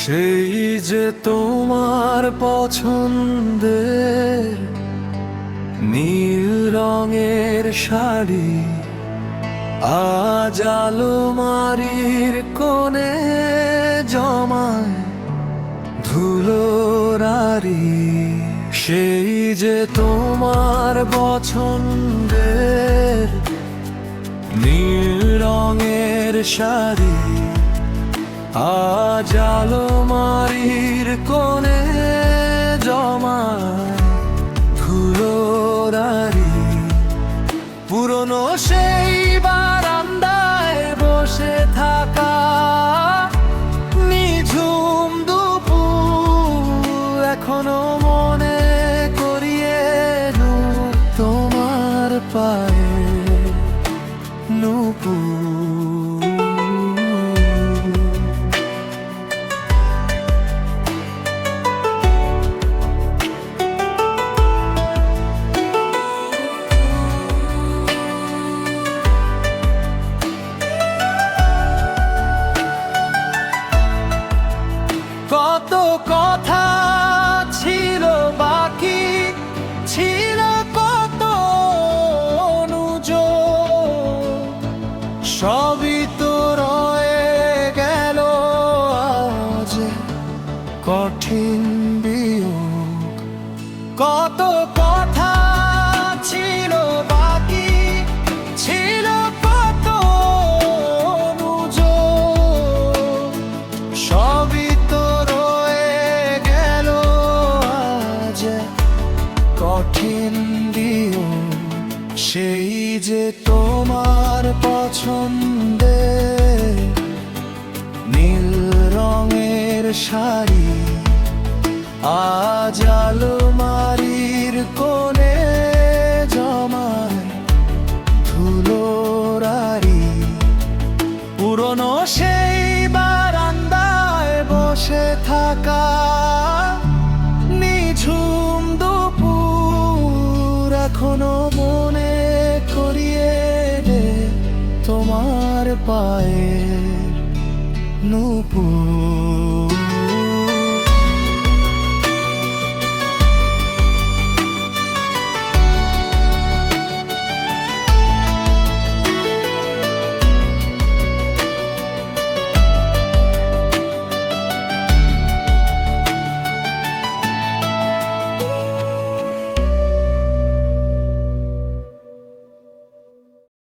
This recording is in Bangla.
সেই যে তোমার পছন্দের নীল রঙের শাড়ি, আজ আলমারির কোণে জমায় ধুলোর আড়ি। সেই যে তোমার পছন্দের নীল রঙের শাড়ি, আজ আলমারির কোণে জমায় ধুলোর আড়ি। পুরনো সেই বারান্দায় বসে থাকা নিঝুম দুপুর, এখনো মনে করিয়ে তোমার পায়ে নূপুর। কত কথা ছিল বাকি, ছিল কত অনুযোগ, সবই তো রয়ে গেল আজ কঠিন বিয়োগ। কত কথা ছিল বাকি, ছিল কত অনুযোগ, সবই কঠিন দিও। সেই যে তোমার পছন্দের নীল রঙের শাড়ি, আজ আলমারির কোণে জমায় ধুলোর আড়ি। পুরনো সেই বারান্দায় বসে থাকা নিঝুম দুপুর, এখনো মনে করিয়ে দে তোমার পায়ে নূপুর।